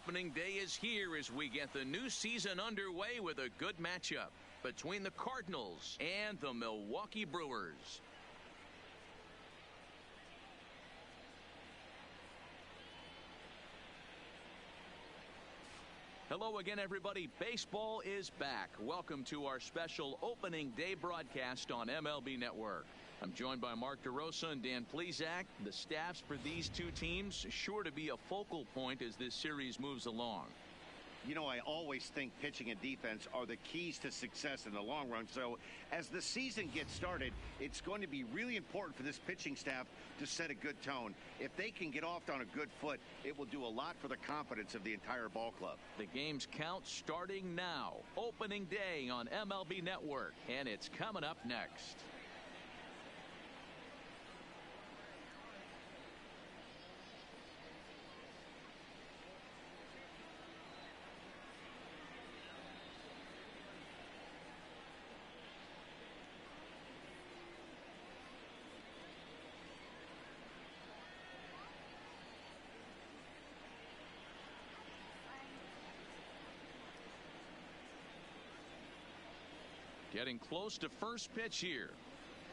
Opening day is here as we get the new season underway with a good matchup between the Cardinals and the Milwaukee Brewers. Hello again, everybody. Baseball is back. Welcome to our special opening day broadcast on MLB Network. I'm joined by Mark DeRosa and Dan Plesac. The staffs for these two teams sure to be a focal point as this series moves along. You know, I always think pitching and defense are the keys to success in the long run. So as the season gets started, it's going to be really important for this pitching staff to set a good tone. If they can get off on a good foot, it will do a lot for the confidence of the entire ball club. The game's count starting now. Opening day on MLB Network, and it's coming up next. Getting close to first pitch here.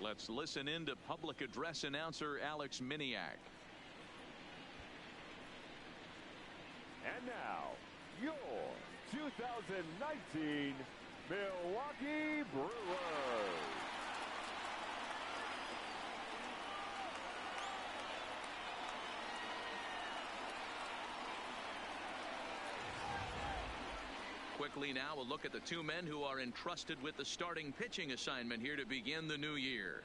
Let's listen in to public address announcer Alex Miniak. And now, your 2019 Milwaukee Brewers. Quickly now, a look at the two men who are entrusted with the starting pitching assignment here to begin the new year.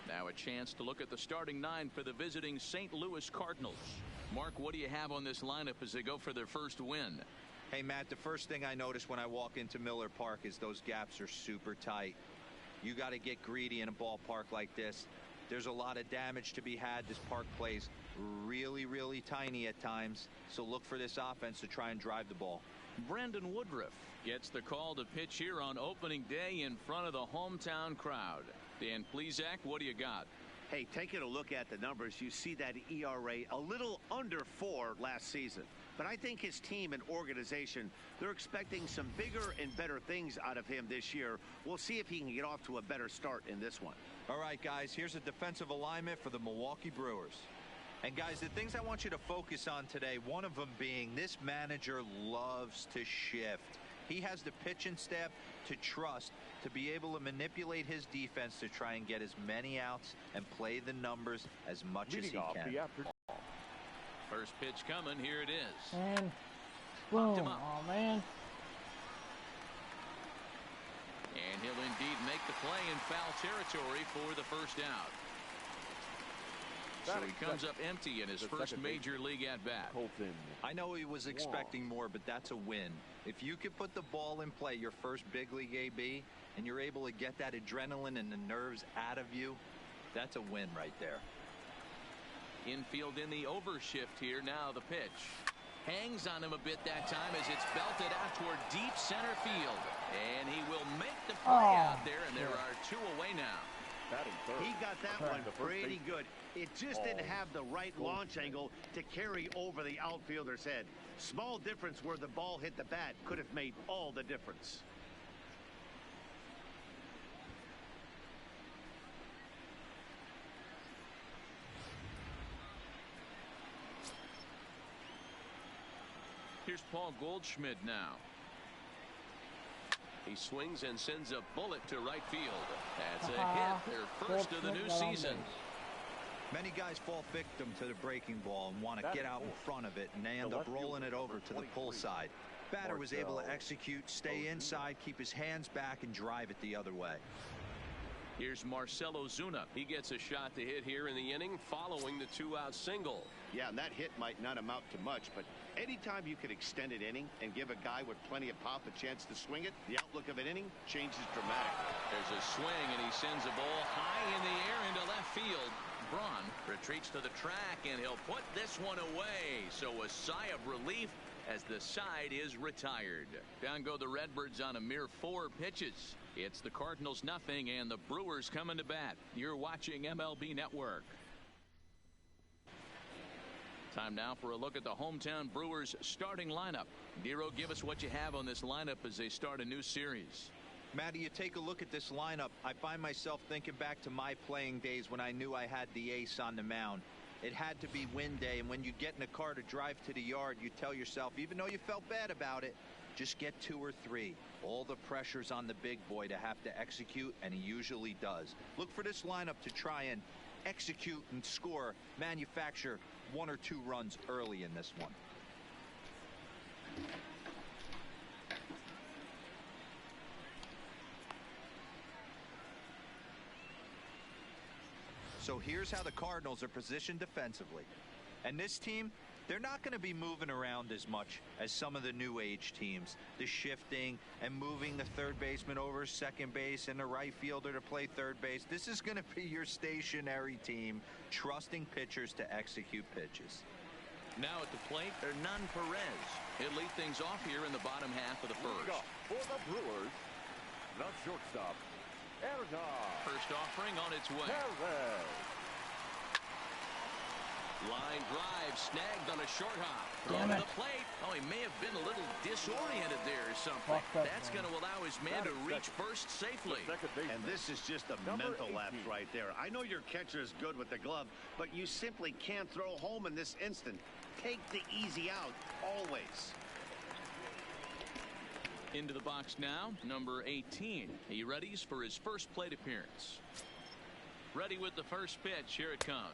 Now a chance to look at the starting nine for the visiting St. Louis Cardinals. Mark, what do you have on this lineup as they go for their first win? Hey, Matt, the first thing I notice when I walk into Miller Park is those gaps are super tight. You got to get greedy in a ballpark like this. There's a lot of damage to be had. This park plays really, really tiny at times. So look for this offense to try and drive the ball. Brandon Woodruff gets the call to pitch here on opening day in front of the hometown crowd. Dan Plesac, what do you got? Hey, taking a look at the numbers, you see that ERA a little under 4 last season. But I think his team and organization, they're expecting some bigger and better things out of him this year. We'll see if he can get off to a better start in this one. All right, guys, here's a defensive alignment for the Milwaukee Brewers. And, guys, the things I want you to focus on today, one of them being this manager loves to shift. He has the pitching staff to trust to be able to manipulate his defense to try and get as many outs and play the numbers as much as he can. First pitch coming. Here it is. And boom. Oh, man. And he'll indeed make the play in foul territory for the first out. So he comes up empty in his first major league at bat. I know he was expecting more, but that's a win. If you could put the ball in play, your first big league AB, and you're able to get that adrenaline and the nerves out of you, that's a win right there. Infield in the overshift here. Now the pitch. Hangs on him a bit that time as it's belted out toward deep center field. And he will make the play out there, and there are two away now. He got that one pretty good. It just didn't have the right launch angle to carry over the outfielder's head. Small difference where the ball hit the bat could have made all the difference. Here's Paul Goldschmidt now. He swings and sends a bullet to right field. That's a hit, their first of the new season. Many guys fall victim to the breaking ball and want to get out in front of it, and they end up rolling it over to the pull side. Batter was able to execute, stay inside, keep his hands back, and drive it the other way. Here's Marcell Ozuna. He gets a shot to hit here in the inning following the two-out single. Yeah, and that hit might not amount to much, but anytime you can extend an inning and give a guy with plenty of pop a chance to swing it, the outlook of an inning changes dramatically. There's a swing, and he sends a ball high in the air into left field. Braun retreats to the track, and he'll put this one away. So a sigh of relief as the side is retired. Down go the Redbirds on a mere 4 pitches. It's the Cardinals nothing and the Brewers coming to bat. You're watching MLB Network. Time now for a look at the hometown Brewers starting lineup. Nero, give us what you have on this lineup as they start a new series. Matty, you take a look at this lineup. I find myself thinking back to my playing days when I knew I had the ace on the mound. It had to be win day, and when you get in a car to drive to the yard, you tell yourself, even though you felt bad about it, just get 2 or 3. All the pressure's on the big boy to have to execute, and he usually does. Look for this lineup to try and execute and score, manufacture 1 or 2 runs early in this one. So here's how the Cardinals are positioned defensively. And this team, they're not going to be moving around as much as some of the new age teams. The shifting and moving the third baseman over second base and the right fielder to play third base. This is going to be your stationary team, trusting pitchers to execute pitches. Now at the plate, Hernan Perez. He'll lead things off here in the bottom half of the first. For the Brewers, the shortstop, Hernan. First offering on its way. Perez. Line drive snagged on a short hop. Damn Throw to it. the plate. Oh, he may have been a little disoriented there or something. Fucked up, That's man. going to allow his man to reach first safely. Second baseman. And this is just a Number mental 18. lapse right there. I know your catcher is good with the glove, but you simply can't throw home in this instant. Take the easy out, always. Into the box now, number 18. He readies for his first plate appearance. Ready with the first pitch. Here it comes.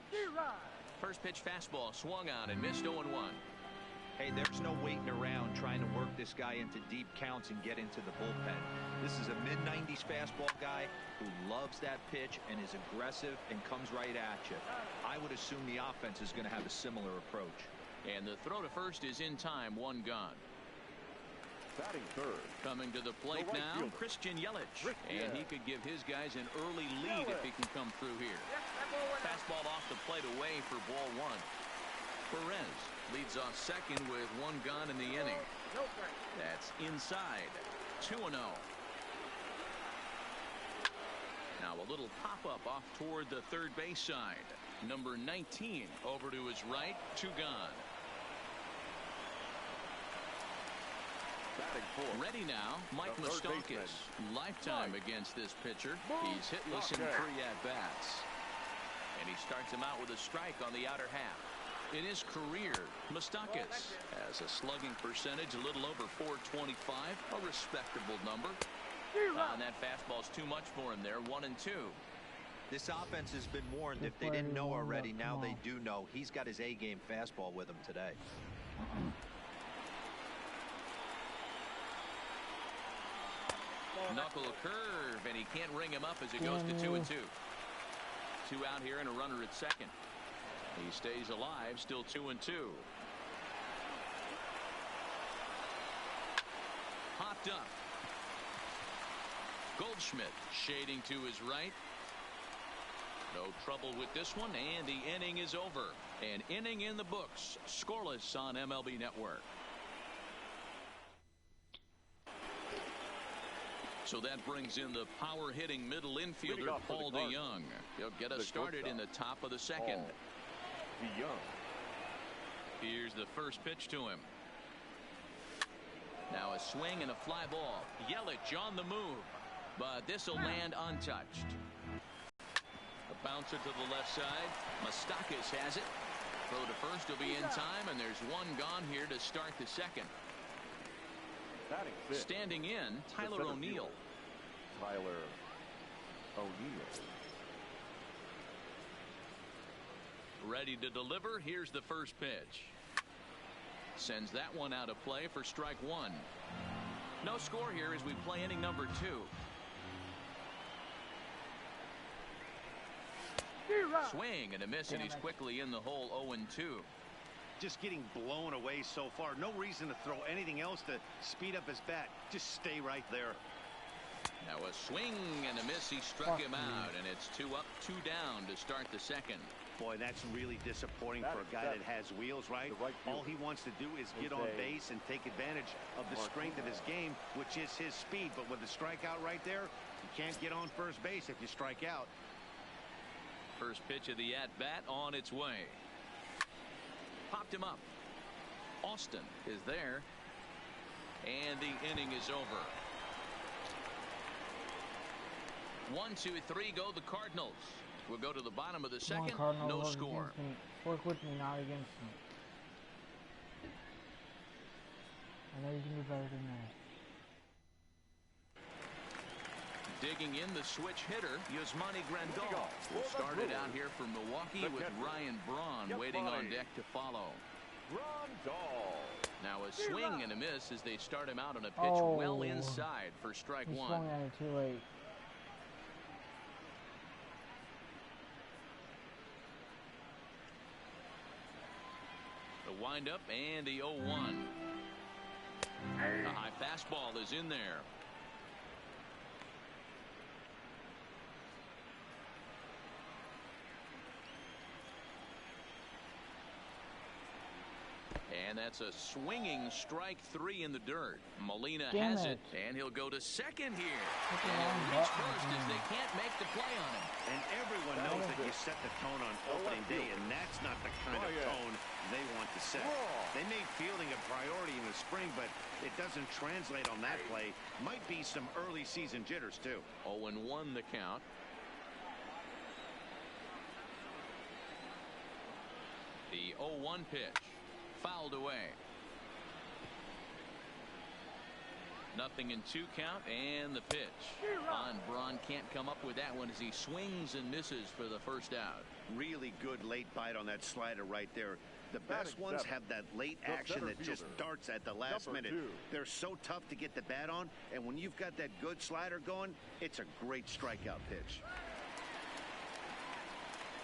First pitch fastball swung on and missed 0-1. Hey, there's no waiting around trying to work this guy into deep counts and get into the bullpen. This is a mid-90s fastball guy who loves that pitch and is aggressive and comes right at you. I would assume the offense is going to have a similar approach. And the throw to first is in time, 1 gone. Batting third. Coming to the plate The right now, fielder. Christian Yelich. Christian. And he could give his guys an early lead if he can come through here. Fastball off the plate away for ball 1. Perez leads off second with 1 gone in the inning. That's inside. 2-0. Now a little pop-up off toward the third base side. Number 19 over to his right. 2 gone. Batting fourth. Ready now, Mike The third Moustakas. Lifetime against this pitcher. He's hitless in 3 at-bats. And he starts him out with a strike on the outer half. In his career, Moustakas has a slugging percentage a little over .425, a respectable number. And that fastball's too much for him there, 1-2. This offense has been warned. If they didn't know already, now they do know. He's got his A-game fastball with him today. Knuckle curve, and he can't ring him up as it goes to 2-2. 2 out here and a runner at second. He stays alive, still 2-2. Hopped up. Goldschmidt shading to his right. No trouble with this one, and the inning is over. An inning in the books. Scoreless on MLB Network. So that brings in the power-hitting middle infielder, Paul DeYoung. He'll get us started in the top of the second. DeYoung. Here's the first pitch to him. Now a swing and a fly ball. Yelich on the move, but this will land untouched. A bouncer to the left side. Moustakas has it. Throw to first will be in time, and there's 1 gone here to start the second. Batting fifth. Standing in, Tyler center O'Neill. fielder, Tyler O'Neill. Ready to deliver. Here's the first pitch. Sends that one out of play for strike 1. No score here as we play inning number 2. Swing and a miss, and he's quickly in the hole. 0-2. Just getting blown away so far. No reason to throw anything else to speed up his bat. Just stay right there. Now a swing and a miss. He struck him out, and it's 2 up, 2 down to start the second. Boy, that's really disappointing for a guy that has wheels, right? The right All fielder. he wants to do is get on base and take advantage of the strength of his game, which is his speed. But with the strikeout right there, You can't get on first base if you strike out. First pitch of the at-bat on its way. Popped him up. Austin is there. And the inning is over. 1, 2, 3 go the Cardinals. We'll go to the bottom of the second. No score. Work with me, not against me. I know you can do better than that. Digging in the switch hitter, Yasmani Grandal will start it out here for Milwaukee with Ryan Braun waiting on deck to follow. Now a swing and a miss as they start him out on a pitch well inside for strike one. He swung at it too late. The windup and the 0-1. The high fastball is in there. And that's a swinging strike 3 in the dirt. Molina has it, and he'll go to second here. And he'll reach first as they can't make the play on him. And everyone knows that you set the tone on opening day, and that's not the kind of tone they want to set. They made fielding a priority in the spring, but it doesn't translate on that play. Might be some early season jitters, too. 0-1 the count. The 0-1 pitch. Fouled away. Nothing in 2 count, and the pitch. Braun can't come up with that one as he swings and misses for the first out. Really good late bite on that slider right there. The best ones have that late action that just darts at the last minute. They're so tough to get the bat on, and when you've got that good slider going, it's a great strikeout pitch.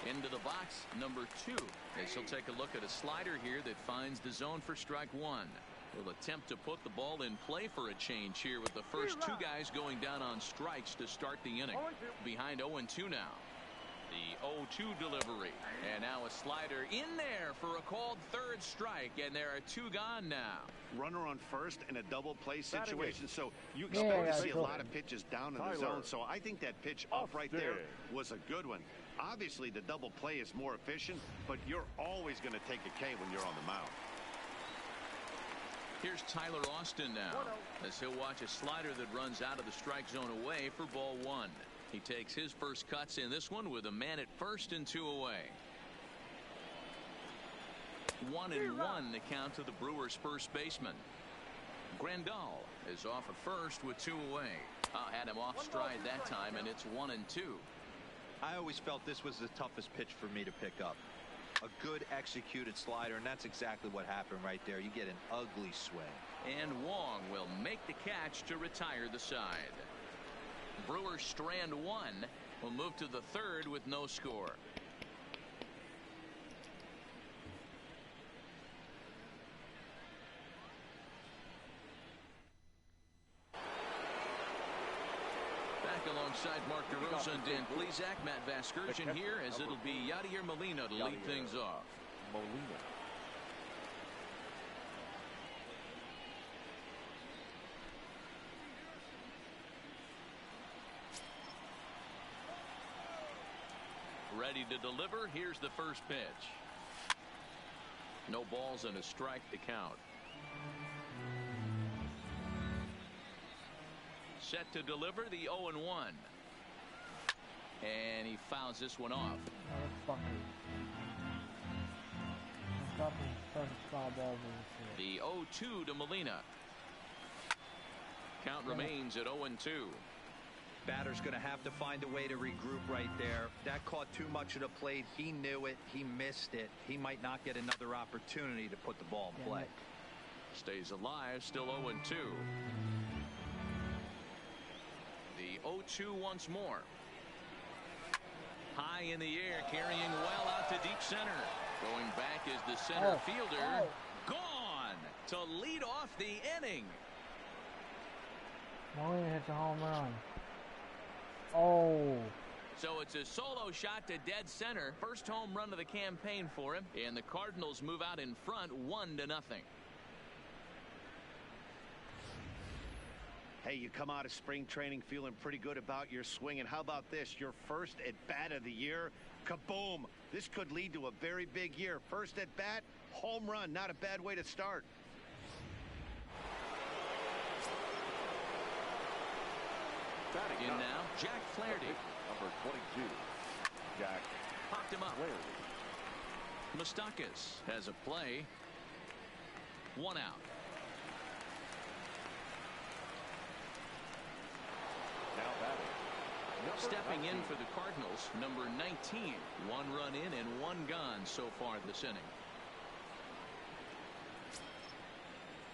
Into the box, number 2. As he'll take a look at a slider here that finds the zone for strike 1. He'll attempt to put the ball in play for a change here with the first 2 guys going down on strikes to start the inning. Behind 0-2 now. The 0-2 delivery. And now a slider in there for a called third strike. And there are 2 gone now. Runner on first in a double play situation. So you expect to see a lot of pitches down in the zone. So I think that pitch off right there was a good one. Obviously, the double play is more efficient, but you're always going to take a K when you're on the mound. Here's Tyler Austin now, as he'll watch a slider that runs out of the strike zone away for ball 1. He takes his first cuts in this one with a man at first and 2 away. 1-1 the count to the Brewers' first baseman. Grandal is off at first with 2 away. Had him off stride that time, and it's 1-2. I always felt this was the toughest pitch for me to pick up. A good executed slider, and that's exactly what happened right there. You get an ugly swing. And Wong will make the catch to retire the side. Brewers strand 1. Will move to the 3rd with no score. Alongside Mark DeRosa and Dan Plesac, Matt Vasgersian here, as it'll be Yadier Molina to lead things off. Molina. Ready to deliver. Here's the first pitch. No balls and a strike to count. Set to deliver the 0-1. And he fouls this one off. The 0-2 to Molina. Count remains at 0-2. Batter's going to have to find a way to regroup right there. That caught too much of the plate. He knew it. He missed it. He might not get another opportunity to put the ball in play. Stays alive. Still 0-2. The 0-2 once more. High in the air, carrying well out to deep center. Going back is the center fielder. Gone to lead off the inning. Molina hits a home run. Oh. So it's a solo shot to dead center. First home run of the campaign for him. And the Cardinals move out in front 1-0. Hey, you come out of spring training feeling pretty good about your swing, and how about this? Your first at-bat of the year, kaboom! This could lead to a very big year. First at-bat, home run, not a bad way to start. In now, Jack Flaherty. Number 22, Jack Popped him up. Flaherty. Moustakas has a play. 1 out. Now batting. Number Stepping in 19. for the Cardinals, number 19. 1 run in and 1 gone so far this inning.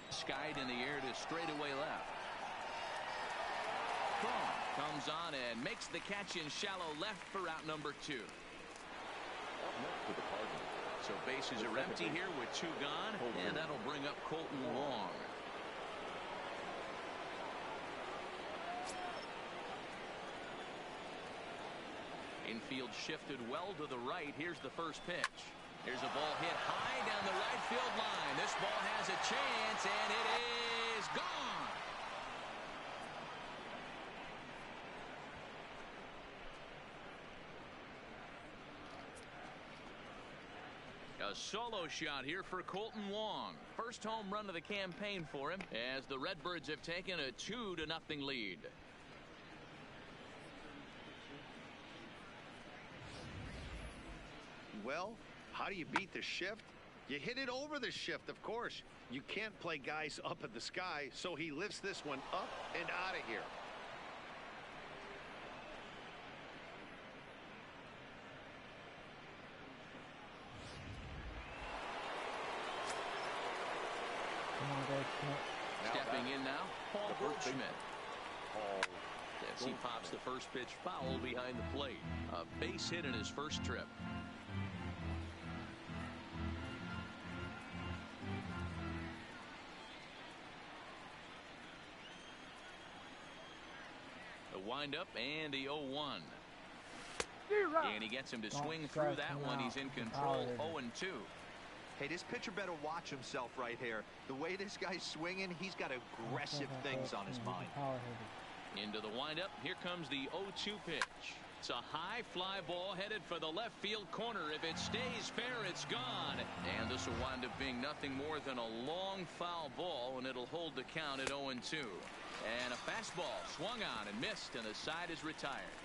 Skied in the air to straightaway left. Cron comes on and makes the catch in shallow left for out number 2. Up next to the Cardinals. So bases are empty here with 2 gone, and that'll bring up Colton Wong. Infield shifted well to the right. Here's the first pitch. Here's a ball hit high down the right field line. This ball has a chance, and it is gone. A solo shot here for Colton Wong. First home run of the campaign for him as the Redbirds have taken a 2-0 lead. Well, how do you beat the shift? You hit it over the shift, of course. You can't play guys up at the sky, so he lifts this one up and out of here. Come on, Goldschmidt. Stepping in now, Paul the first Goldschmidt. baseman, Paul As he pops the first pitch foul behind the plate. A base hit in his first trip. The windup and the 0-1. And he gets him to swing through that one. He's in control. 0-2. Hey, this pitcher better watch himself right here. The way this guy's swinging, he's got aggressive things on his mind. Into the windup. Here comes the 0-2 pitch. It's a high fly ball headed for the left field corner. If it stays fair, it's gone. And this will wind up being nothing more than a long foul ball, and it'll hold the count at 0-2. And a fastball swung on and missed, and the side is retired.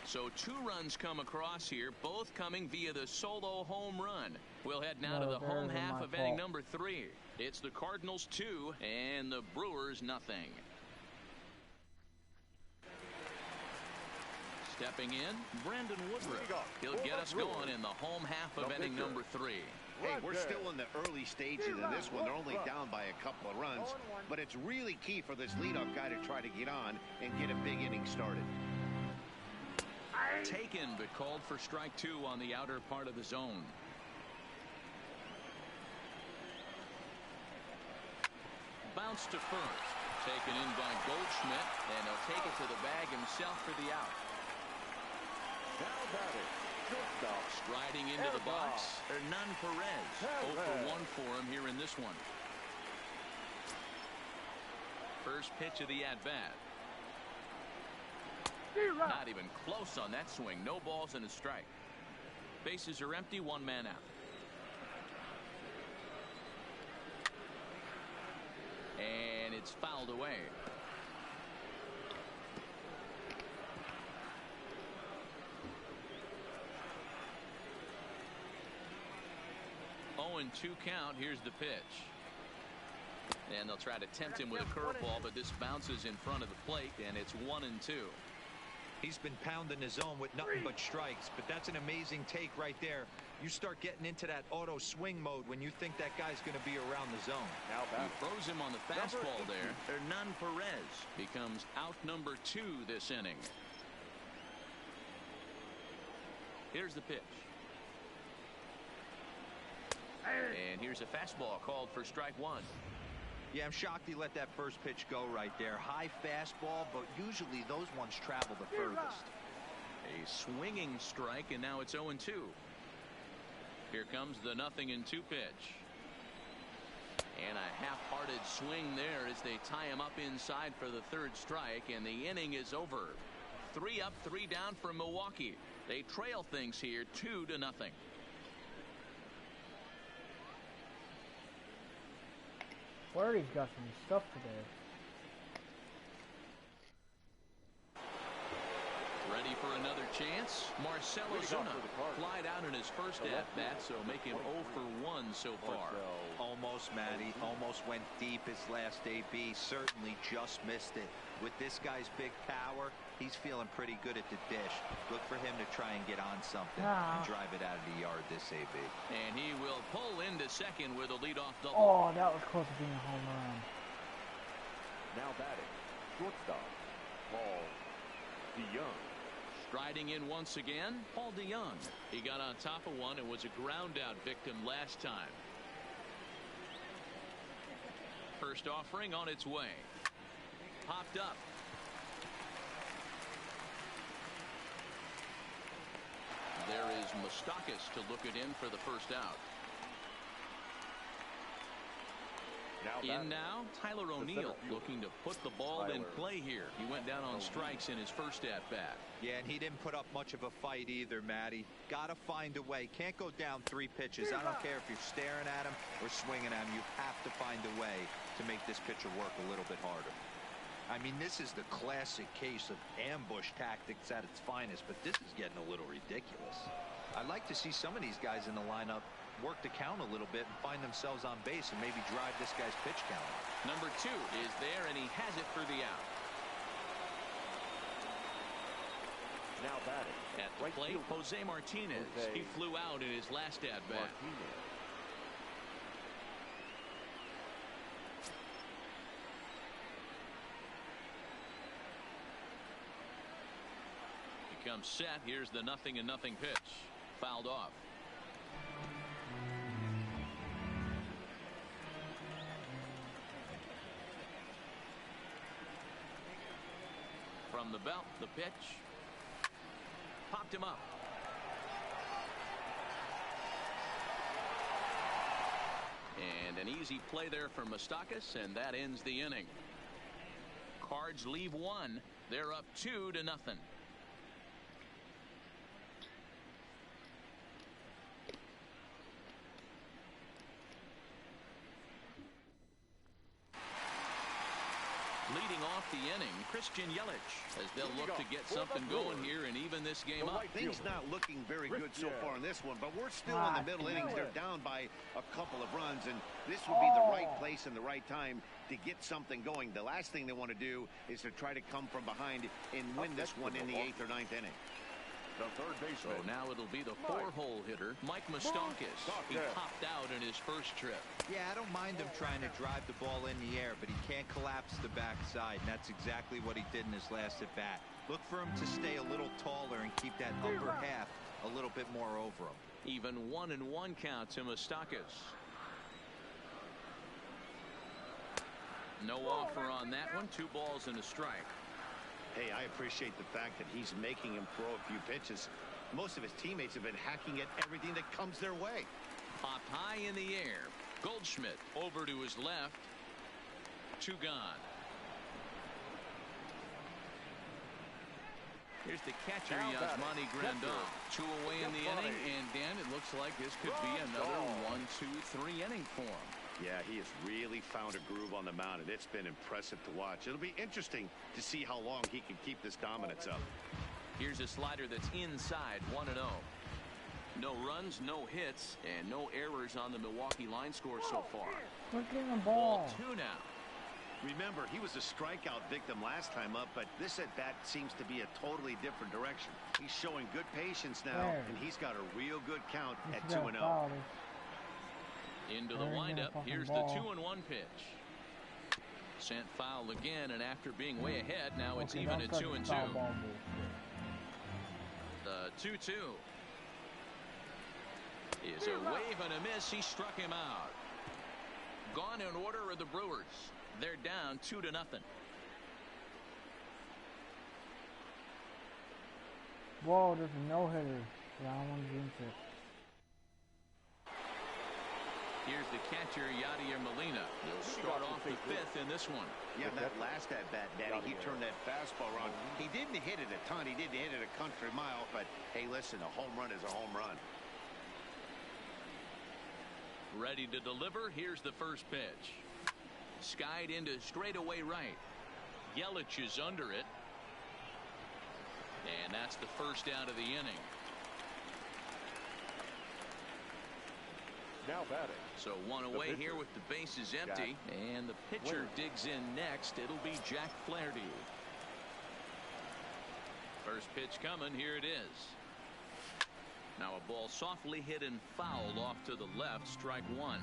So 2 runs come across here, both coming via the solo home run. We'll head now to the home half of inning number 3. It's the Cardinals 2 and the Brewers nothing. Stepping in, Brandon Woodruff. He'll get us going in the home half of inning number 3. Hey, we're still in the early stages of this one. They're only down by a couple of runs, but it's really key for this leadoff guy to try to get on and get a big inning started. Taken, but called for strike 2 on the outer part of the zone. Bounce to first. Taken in by Goldschmidt, and he'll take it to the bag himself for the out. Now batting. Shortstop. Striding into the box, Hernan Perez. 0 for 1 for him here in this one. First pitch of the at-bat. Not even close on that swing. No balls and a strike. Bases are empty, 1 man out. And it's fouled away. Oh, and 2 count. Here's the pitch. And they'll try to tempt him with a curveball, but this bounces in front of the plate, and it's 1-2. He's been pounding the zone with nothing but strikes, but that's an amazing take right there. You start getting into that auto swing mode when you think that guy's going to be around the zone. Now He batting. throws him on the fastball there. Hernan Perez becomes out number 2 this inning. Here's the pitch. And here's a fastball called for strike 1. Yeah, I'm shocked he let that first pitch go right there. High fastball, but usually those ones travel the furthest. A swinging strike, and now it's 0-2. Here comes the 0-2 pitch. And a half-hearted swing there as they tie him up inside for the third strike, and the inning is over. 3 up, 3 down for Milwaukee. They trail things here 2-0. Flurry's got some stuff today. Ready for another chance? Marcelo Zuna flied out in his first at-bat, so make him 0 for 1 so far. Almost, Matty. Almost went deep his last AB. Certainly just missed it. With this guy's big power, he's feeling pretty good at the dish. Look for him to try and get on something and drive it out of the yard this AB. And he will pull into second with a leadoff double. Oh, that was close to being a home run. Now batting, shortstop, Paul DeYoung. Striding in once again, Paul DeYoung. He got on top of one and was a ground out victim last time. First offering on its way. Popped up. There is Moustakas to look it in for the first out. In now, Tyler O'Neill looking to put the ball in play here. He went down on strikes in his first at-bat. Yeah, and he didn't put up much of a fight either, Matty. Got to find a way. Can't go down 3 pitches. I don't care if you're staring at him or swinging at him. You have to find a way to make this pitcher work a little bit harder. I mean, this is the classic case of ambush tactics at its finest, but this is getting a little ridiculous. I'd like to see some of these guys in the lineup work the count a little bit and find themselves on base and maybe drive this guy's pitch count up. Number 2 is there, and he has it for the out. Now batting. At the plate, Jose Martinez. He flew out in his last at-bat. He comes set. Here's the 0-0 pitch. Fouled off. From the belt, the pitch. Popped him up. And an easy play there for Moustakas, and that ends the inning. Cards leave 1. They're up 2-0. Leading off the inning, Christian Yelich, as they'll look to get something going here and even this game up. Things not looking very good so far in this one, but we're still in the middle innings. They're down by a couple of runs, and this would be the right place and the right time to get something going. The last thing they want to do is to try to come from behind and win this one in the 8th or 9th inning. The third baseman. So now it'll be the 4-hole hitter, Mike Moustakas. He popped out in his first trip. Yeah, I don't mind him trying to drive the ball in the air, but he can't collapse the backside, and that's exactly what he did in his last at bat. Look for him to stay a little taller and keep that upper half a little bit more over him. Even 1-1 count to Moustakas. No offer on that one. 2 balls and a strike. Hey, I appreciate the fact that he's making him throw a few pitches. Most of his teammates have been hacking at everything that comes their way. Popped high in the air. Goldschmidt over to his left. 2 gone. Here's the catcher, Yasmani Grandal. 2 away in the inning, and Dan, it looks like this could be another 1-2-3 inning for him. Yeah, he has really found a groove on the mound, and it's been impressive to watch. It'll be interesting to see how long he can keep this dominance up. Here's a slider that's inside, 1-0. No runs, no hits, and no errors on the Milwaukee line score so far. Look at the ball. 2 now. Remember, he was a strikeout victim last time up, but this at-bat seems to be a totally different direction. He's showing good patience now, and he's got a real good count at 2-0. Into the windup, here's the 2-1 pitch. Sent foul again, and after being way ahead, now it's even at 2-2. The 2-2 is a wave and a miss. He struck him out. Gone in order are the Brewers. They're down 2-0. Whoa, there's a no-hitter. Yeah, I want to jinx it. Here's the catcher, Yadier Molina. He'll start off the fifth in this one. Yeah, that last at-bat, Daddy, he turned that fastball around. He didn't hit it a ton. He didn't hit it a country mile. But, hey, listen, a home run is a home run. Ready to deliver. Here's the first pitch. Skied into straightaway right. Yelich is under it. And that's the first out of the inning. Now batting. So one away here with the bases empty. And the pitcher digs in next. It'll be Jack Flaherty. First pitch coming. Here it is. Now a ball softly hit and fouled off to the left. Strike one.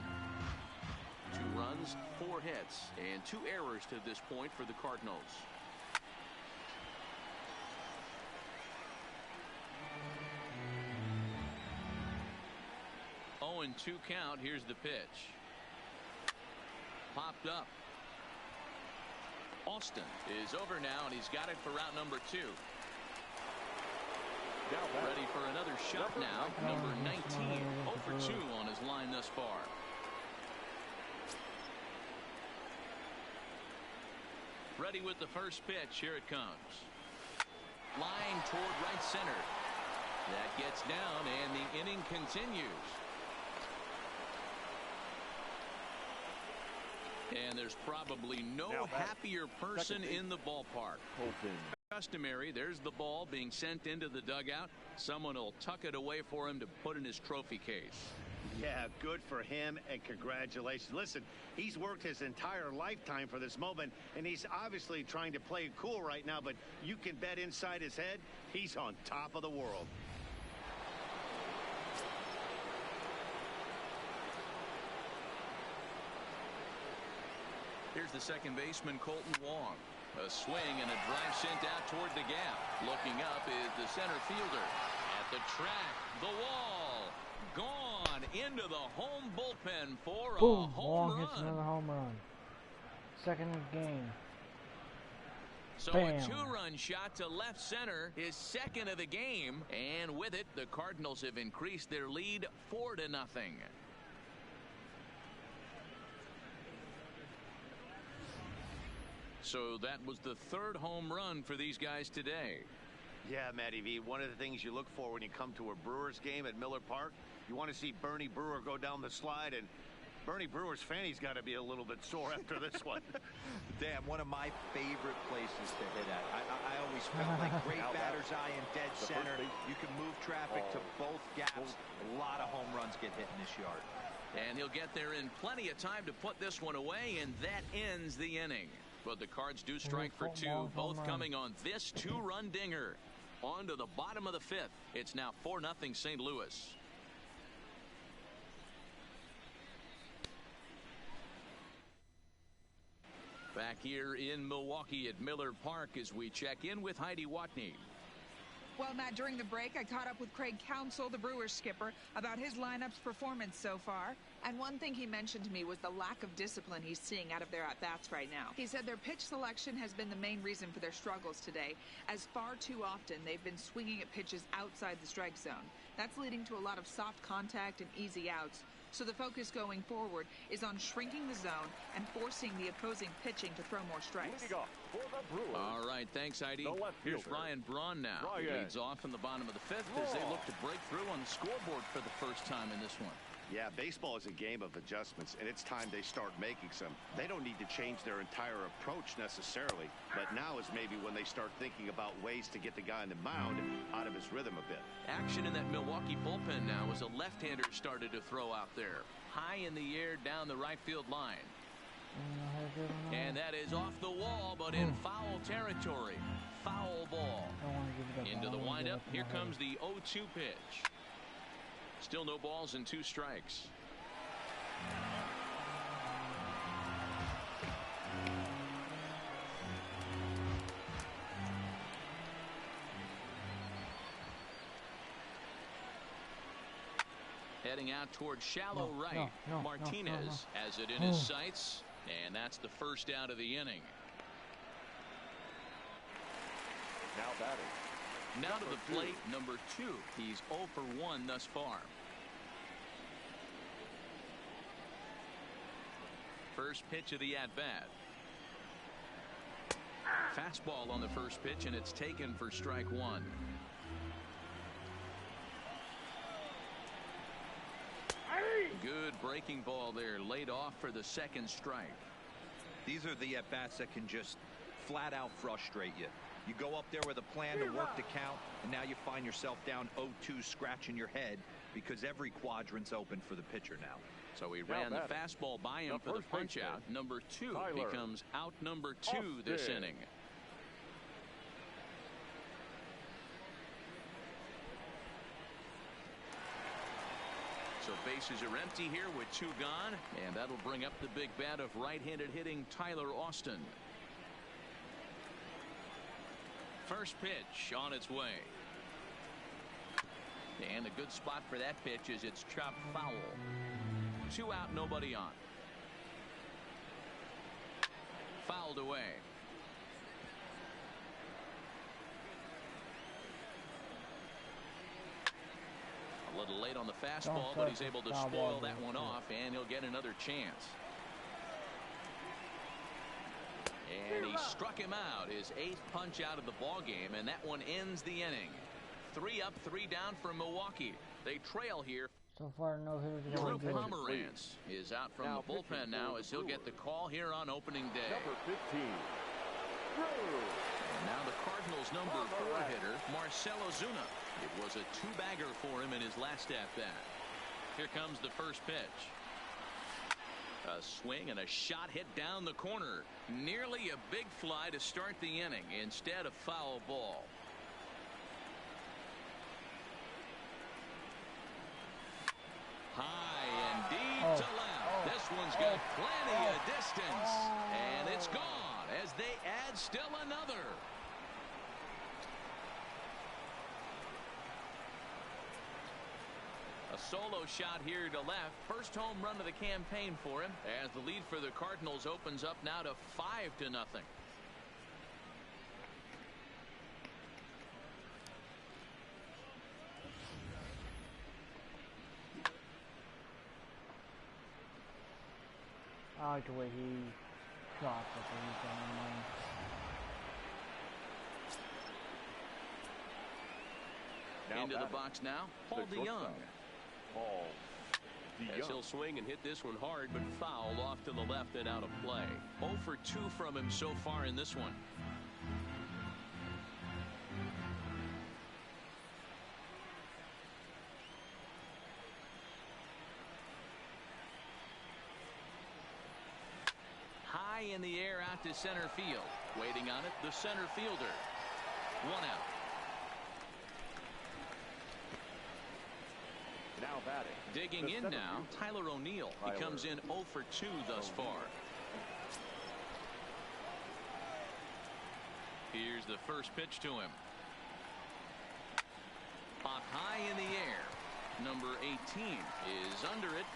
2 runs, 4 hits, and 2 errors to this point for the Cardinals. Oh, and 2 count. Here's the pitch. Popped up. Austin is over now, and he's got it for route number 2. Ready for another shot now. Number 19. 0 for 2 on his line thus far. Ready with the first pitch. Here it comes. Line toward right center. That gets down, and the inning continues. And there's probably no happier person in the ballpark. Customary, there's the ball being sent into the dugout. Someone will tuck it away for him to put in his trophy case. Yeah, good for him, and congratulations. Listen, he's worked his entire lifetime for this moment, and he's obviously trying to play it cool right now, but you can bet inside his head, he's on top of the world. Here's the second baseman, Colton Wong. A swing and a drive sent out toward the gap. Looking up is the center fielder. At the track, the wall. Gone into the home bullpen for a home Wong run. hits another home run. Second game. So Bam. a 2-run shot to left center, his second of the game. And with it, the Cardinals have increased their lead 4-0. So that was the 3rd home run for these guys today. Yeah, Matty V, one of the things you look for when you come to a Brewers game at Miller Park, you want to see Bernie Brewer go down the slide, and Bernie Brewer's fanny's got to be a little bit sore after this one. Damn, one of my favorite places to hit at. I always felt like great batter's eye in dead center. You can move traffic to both gaps. A lot of home runs get hit in this yard. And he'll get there in plenty of time to put this one away, and that ends the inning. But the Cards do strike for 2, both coming on this 2-run dinger. On to the bottom of the 5th. It's now 4-0 St. Louis. Back here in Milwaukee at Miller Park as we check in with Heidi Watney. Well, Matt, during the break, I caught up with Craig Counsell, the Brewers skipper, about his lineup's performance so far. And one thing he mentioned to me was the lack of discipline he's seeing out of their at-bats right now. He said their pitch selection has been the main reason for their struggles today, as far too often they've been swinging at pitches outside the strike zone. That's leading to a lot of soft contact and easy outs. So the focus going forward is on shrinking the zone and forcing the opposing pitching to throw more strikes. All right, thanks, Heidi. Here's Ryan Braun now. He leads off in the bottom of the 5th as they look to break through on the scoreboard for the first time in this one. Yeah, baseball is a game of adjustments, and it's time they start making some. They don't need to change their entire approach necessarily, but now is maybe when they start thinking about ways to get the guy on the mound out of his rhythm a bit. Action in that Milwaukee bullpen now as a left-hander started to throw out there. High in the air down the right field line. And that is off the wall, but in foul territory. Foul ball. Into the windup. Here comes the 0-2 pitch. Still no balls and 2 strikes. Heading out towards shallow right. Martinez has it in his sights, and that's the first out of the inning. Now batting. Now to the plate, number 2. He's 0 for 1 thus far. First pitch of the at-bat. Fastball on the first pitch, and it's taken for strike one. Good breaking ball there, laid off for the second strike. These are the at-bats that can just flat out frustrate you. You go up there with a plan to work the count, and now you find yourself down 0-2, scratching your head because every quadrant's open for the pitcher now. So he ran the fastball by him for the punch out. Number 2 becomes out number 2 this inning. So bases are empty here with 2 gone, and that'll bring up the big bat of right-handed hitting Tyler Austin. First pitch on its way. And a good spot for that pitch is it's chopped foul. 2 out, nobody on. Fouled away. A little late on the fastball, but he's able to spoil that one off, and he'll get another chance. And he struck him out, his 8th punch out of the ball game, and that one ends the inning. 3 up, 3 down for Milwaukee. They trail here. So far, no hitters. Drew Pomeranz is out from the bullpen now as he'll get the call here on opening day. Number 15. And now the Cardinals' number 4 hitter, Marcell Ozuna. It was a 2-bagger for him in his last at-bat. Here comes the first pitch. A swing and a shot hit down the corner. Nearly a big fly to start the inning. Instead, a foul ball. High and deep to left. This one's got plenty of distance. And it's gone as they add still another. A solo shot here to left. First home run of the campaign for him as the lead for the Cardinals opens up now to 5-0. I like the way he dropped it when he's on the line. Into the box now, Paul DeYoung. Paul DeYoung. As he'll swing and hit this one hard, but foul off to the left and out of play. 0 for 2 from him so far in this one. High in the air out to center field. Waiting on it, the center fielder. 1 out. Now batting. Digging in now, Tyler O'Neill. He comes in 0 for 2 thus far. Here's the first pitch to him. Pop high in the air. Number 18 is under it,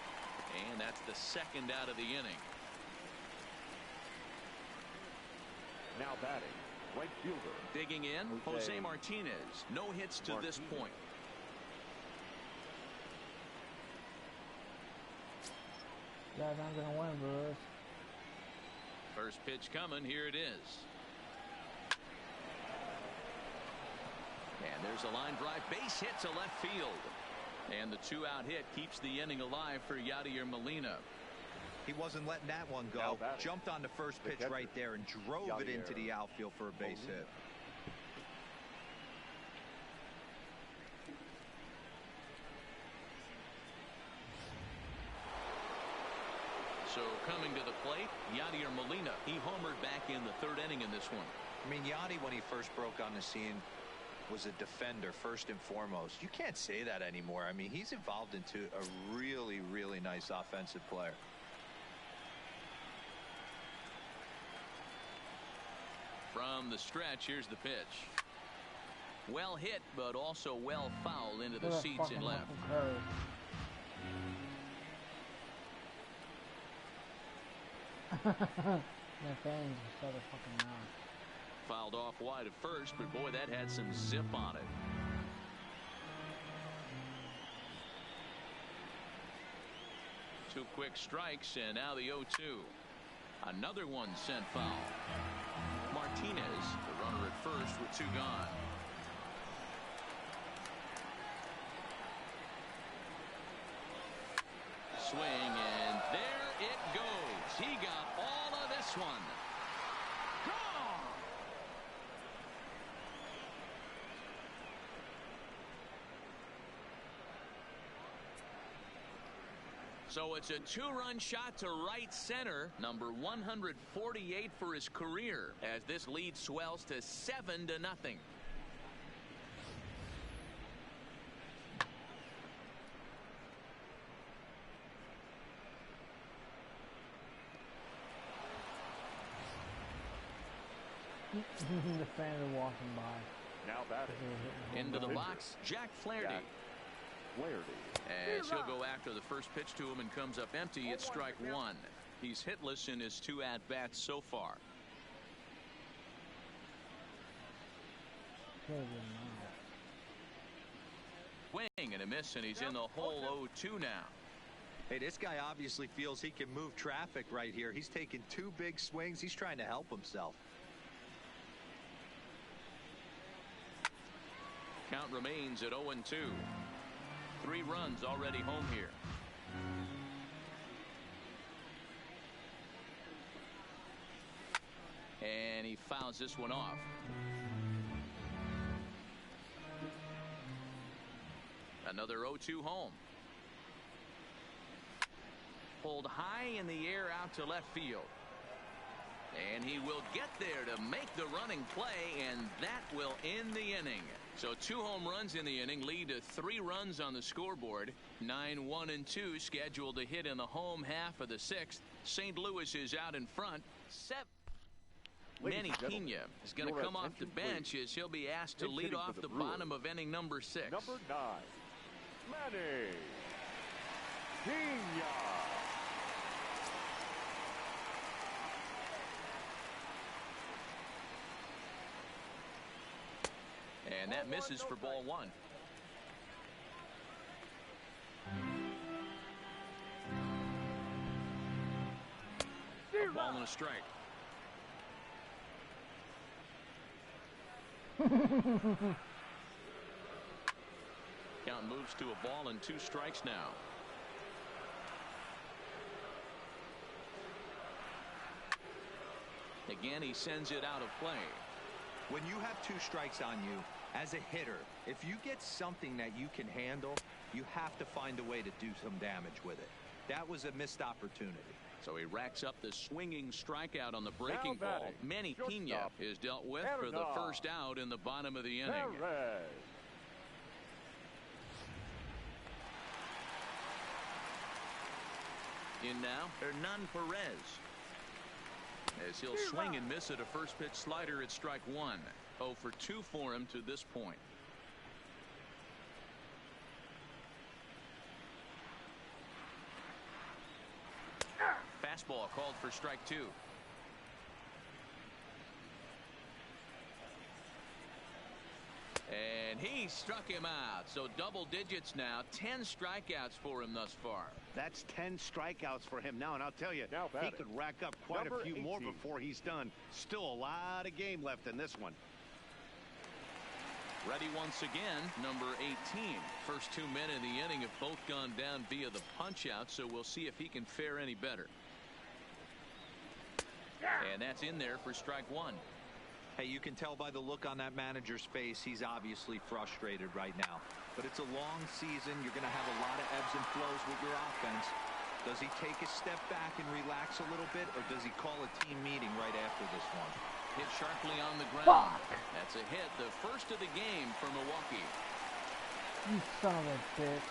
and that's the second out of the inning. Now batting, right fielder. Digging in, Jose Martinez. No hits to this point. Guys, I'm gonna win, boys. First pitch coming. Here it is. And there's a line drive. Base hit to left field. And the 2-out hit keeps the inning alive for Yadier Molina. He wasn't letting that one go. Jumped on the first pitch right there and drove it into the outfield for a base hit. So coming to the plate, Yadier Molina. He homered back in the 3rd inning in this one. I mean, Yadi, when he first broke on the scene, was a defender first and foremost. You can't say that anymore. I mean, he's evolved into a really, really nice offensive player. From the stretch, here's the pitch. Well hit, but also well fouled into the seats in left. Their fans are so fucking mouth. Fouled off wide at first, but boy, that had some zip on it. Two quick strikes, and now the 0-2. Another one sent foul. Martinez, the runner at first with 2 gone. Swing, and there it goes. He got all of this one. Gone. So it's a 2-run shot to right center, number 148 for his career, as this lead swells to 7-0. The fan are walking by. Now batting. Into the box, Jack Flaherty. Flaherty. As he'll go after the first pitch to him and comes up empty, it's strike 1. He's hitless in his 2 at-bats so far. Swing and a miss, and he's in the hole 0-2 now. Hey, this guy obviously feels he can move traffic right here. He's taking 2 big swings. He's trying to help himself. Count remains at 0-2. 3 runs already home here. And he fouls this one off. Another 0-2 home. Pulled high in the air out to left field. And he will get there to make the running play, and that will end the inning. So 2 home runs in the inning lead to 3 runs on the scoreboard. 9-1-2 scheduled to hit in the home half of the 6th. St. Louis is out in front. Manny Pena is going to come off the bench as he'll be asked to lead off the bottom of inning number 6. Number 9, Manny Pena. And that misses for ball 1. A ball and a strike. Count moves to a ball and 2 strikes now. Again, he sends it out of play. When you have 2 strikes on you, as a hitter, if you get something that you can handle, you have to find a way to do some damage with it. That was a missed opportunity. So he racks up the swinging strikeout on the breaking ball. Manny Pena is dealt with for the first out in the bottom of the inning. In now, Hernan Perez. As he'll swing and miss at a first pitch slider at strike 1. 0 for 2 for him to this point. Fastball called for strike 2. And he struck him out. So double digits now. 10 strikeouts for him thus far. That's 10 strikeouts for him now, and I'll tell you, he could rack up quite a few more before he's done. Still a lot of game left in this one. Ready once again, number 18. First 2 men in the inning have both gone down via the punch-out, so we'll see if he can fare any better. And that's in there for strike 1. Hey, you can tell by the look on that manager's face, he's obviously frustrated right now. But it's a long season. You're going to have a lot of ebbs and flows with your offense. Does he take a step back and relax a little bit, or does he call a team meeting right after this one? Hit sharply on the ground. That's a hit, the first of the game for Milwaukee. You son of a bitch.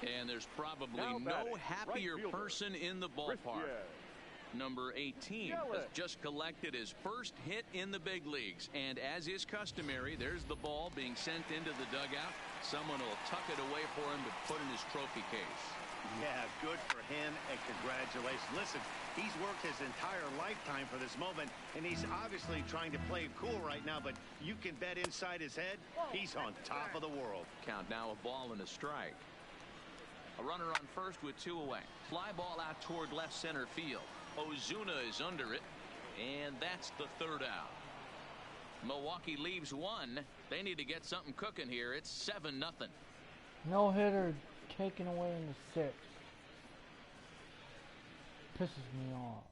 And there's probably no happier person in the ballpark. Number 18 has just collected his first hit in the big leagues. And as is customary, there's the ball being sent into the dugout. Someone will tuck it away for him to put in his trophy case. Yeah, good for him, and congratulations. Listen, he's worked his entire lifetime for this moment, and he's obviously trying to play cool right now, but you can bet inside his head, he's on top of the world. Count now, a ball and a strike. A runner on first with 2 away. Fly ball out toward left center field. Ozuna is under it, and that's the 3rd out. Milwaukee leaves 1. They need to get something cooking here. It's 7-0. No hitter taken away in the 6th. Pisses me off.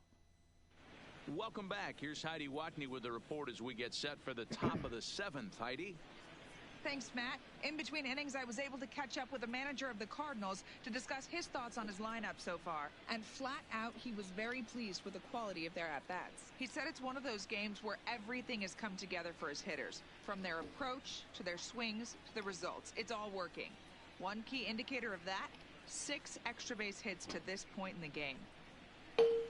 Welcome back. Here's Heidi Watney with the report as we get set for the top of the 7th. Heidi? Thanks, Matt. In between innings, I was able to catch up with the manager of the Cardinals to discuss his thoughts on his lineup so far. And flat out, he was very pleased with the quality of their at-bats. He said it's one of those games where everything has come together for his hitters. From their approach, to their swings, to the results. It's all working. One key indicator of that, 6 extra base hits to this point in the game.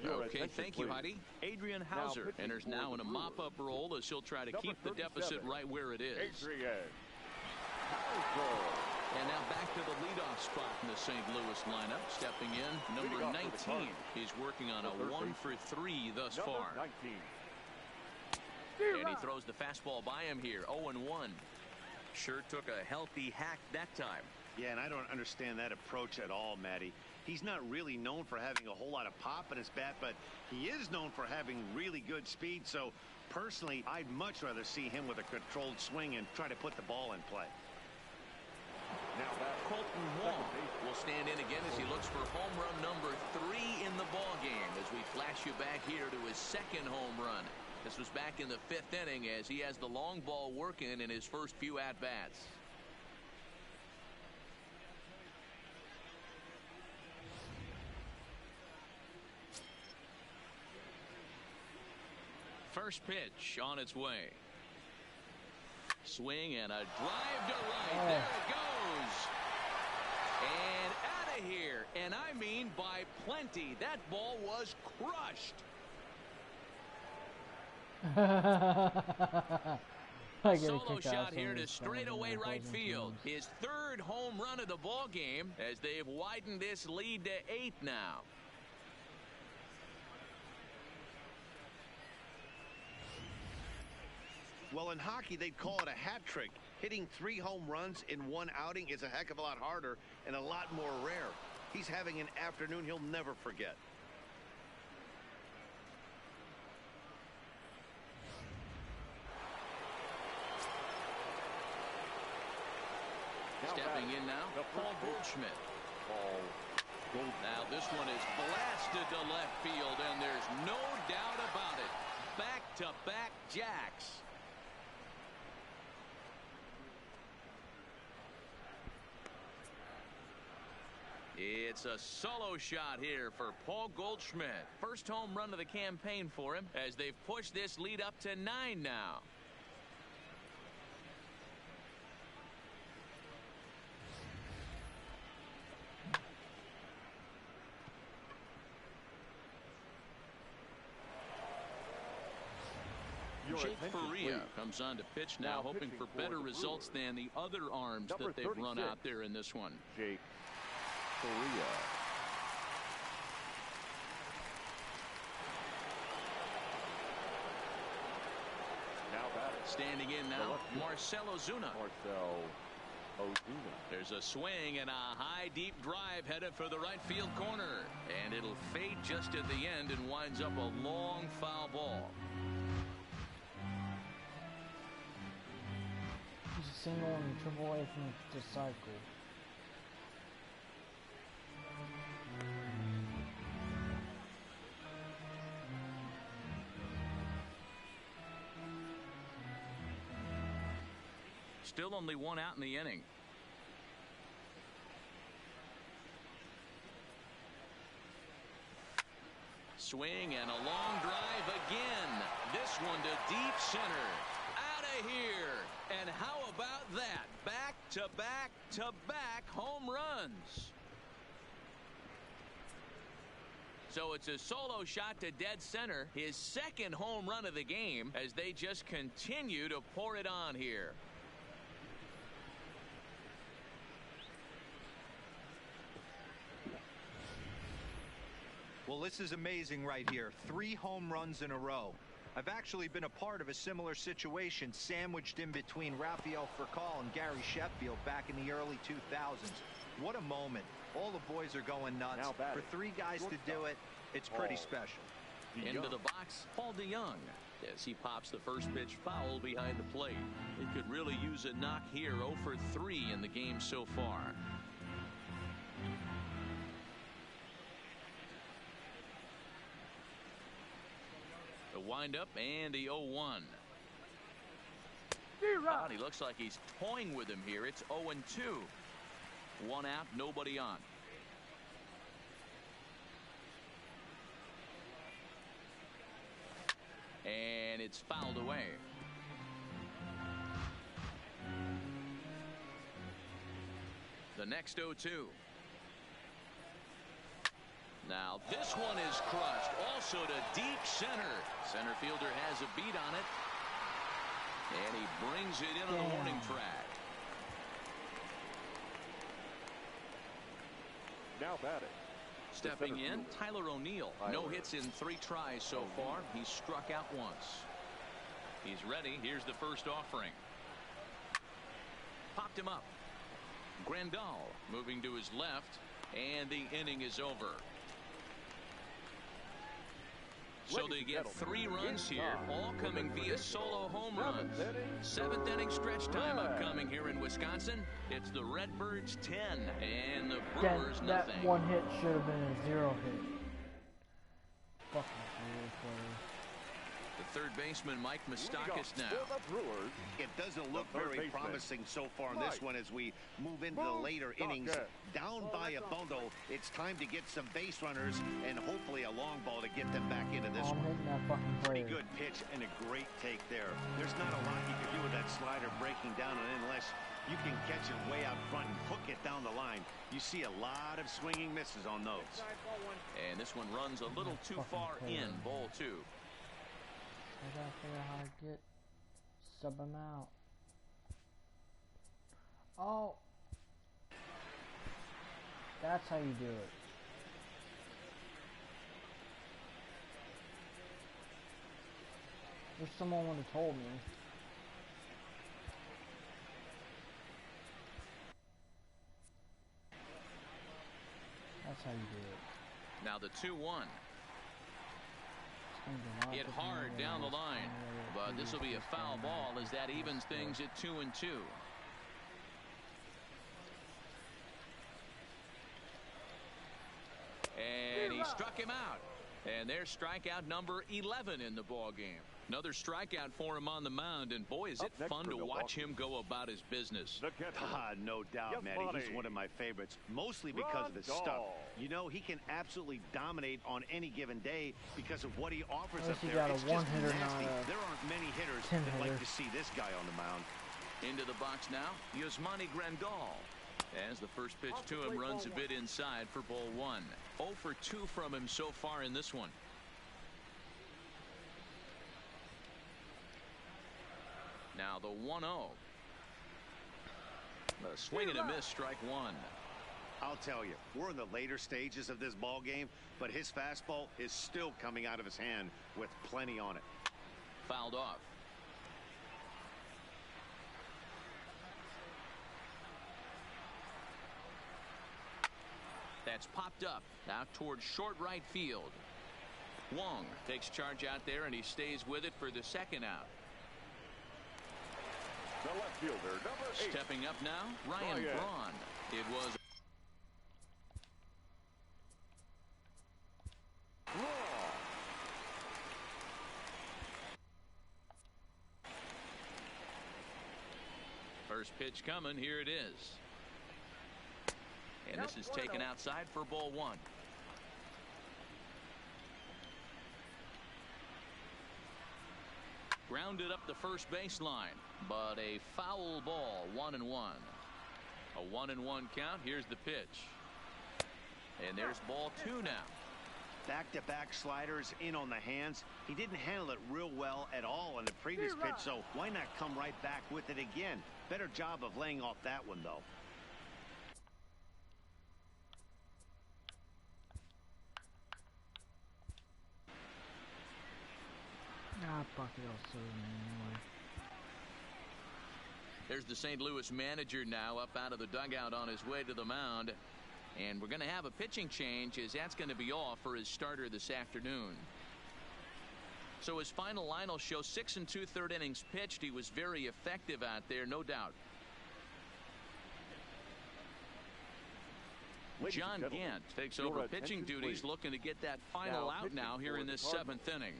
Okay, thank you, Heidi. Adrian Hauser enters now in a mop-up role as he'll try to keep the deficit right where it is. And now back to the leadoff spot in the St. Louis lineup. Stepping in, number 19. He's working on a 1-for-3 thus far. And he throws the fastball by him here, 0-1. Sure took a healthy hack that time. Yeah, and I don't understand that approach at all, Matty. He's not really known for having a whole lot of pop in his bat, but he is known for having really good speed. So, personally, I'd much rather see him with a controlled swing and try to put the ball in play. Now Colton Wong will stand in again as he looks for home run number 3 in the ball game as we flash you back here to his 2nd home run. This was back in the 5th inning as he has the long ball working in his first few at-bats. First pitch on its way. Swing and a drive to right. There it goes. And out of here. And I mean by plenty. That ball was crushed. Solo shot here to straightaway right field. His 3rd home run of the ball game as they've widened this lead to 8 now. Well, in hockey, they'd call it a hat trick. Hitting 3 home runs in one outing is a heck of a lot harder and a lot more rare. He's having an afternoon he'll never forget. Stepping in now, Paul Goldschmidt. Now this one is blasted to left field, and there's no doubt about it. Back-to-back jacks. It's a solo shot here for Paul Goldschmidt. First home run of the campaign for him as they've pushed this lead up to 9 now. Jake Faria comes on to pitch now, hoping for better results than the other arms that they've run out there in this one. Jake Faria. Now batting. Standing in now, Marcell Ozuna. There's a swing and a high deep drive headed for the right field corner, and it'll fade just at the end and winds up a long foul ball. He's a single and triple away from the cycle. Still only 1 out in the inning. Swing and a long drive again. This one to deep center. Out of here. And how about that? Back-to-back-to-back home runs. So it's a solo shot to dead center. His 2nd home run of the game as they just continue to pour it on here. Well, this is amazing right here. 3 home runs in a row. I've actually been a part of a similar situation sandwiched in between Rafael Furcal and Gary Sheffield back in the early 2000s. What a moment. All the boys are going nuts. For three guys to do it, it's pretty special. Into the box, Paul DeYoung, as he pops the first pitch foul behind the plate. It could really use a knock here. 0 for 3 in the game so far. The windup and the 0-1. Oh, he looks like he's toying with him here. It's 0-2. One out, nobody on. And it's fouled away. The next 0-2. Now this one is crushed. Also to deep center. Center fielder has a beat on it. And he brings it into the warning track. Now batting. Stepping in, Tyler O'Neill. No hits in 3 tries so far. He's struck out once. He's ready. Here's the first offering. Popped him up. Grandal moving to his left. And the inning is over. So they get 3 runs here, all coming via solo home runs. 7th inning stretch time upcoming here in Wisconsin. It's the Redbirds 10 and the Brewers nothing. That one hit should have been a 0 hit. Fucking weird player. The third baseman, Mike Moustakas now. It doesn't look very promising so far in this one as we move into the later innings. Down by a bundle, it's time to get some base runners and hopefully a long ball to get them back into this one. Pretty good pitch and a great take there. There's not a lot you can do with that slider breaking down, and unless you can catch it way out front and hook it down the line, you see a lot of swinging misses on those. And this one runs a little too far in, ball 2. I gotta figure out how to get sub him out. Oh, that's how you do it. Wish someone would have told me. That's how you do it. Now the 2-1. Hit hard down the line, but this will be a foul ball as that evens things at 2-2. And he struck him out. And there's strikeout number 11 in the ball game. Another strikeout for him on the mound, and boy, is it fun to watch him go about his business. No doubt, Matty. He's one of my favorites, mostly because of his stuff. You know, he can absolutely dominate on any given day because of what he offers up there. It's just nasty. There aren't many hitters that like to see this guy on the mound. Into the box now, Yasmani Grandal. As the first pitch to him runs a bit inside for ball 1. 0 for 2 from him so far in this one. Now the 1-0. A swing and a miss, strike 1. I'll tell you, we're in the later stages of this ball game, but his fastball is still coming out of his hand with plenty on it. Fouled off. That's popped up out towards short right field. Wong takes charge out there, and he stays with it for the second out. The left fielder, number 8. Stepping up now, Ryan Braun. It was first pitch coming. Here it is. And this is taken outside for ball 1. Grounded up the first baseline, but a foul ball. 1-1. A 1-1 count. Here's the pitch. And there's ball 2 now. Back-to-back sliders in on the hands. He didn't handle it real well at all in the previous pitch, so why not come right back with it again? Better job of laying off that one, though. There's the St. Louis manager now up out of the dugout on his way to the mound. And we're going to have a pitching change, as that's going to be all for his starter this afternoon. So his final line will show 6 2/3 innings pitched. He was very effective out there, no doubt. John Gant takes over pitching duties, looking to get that final out now here in this 7th inning.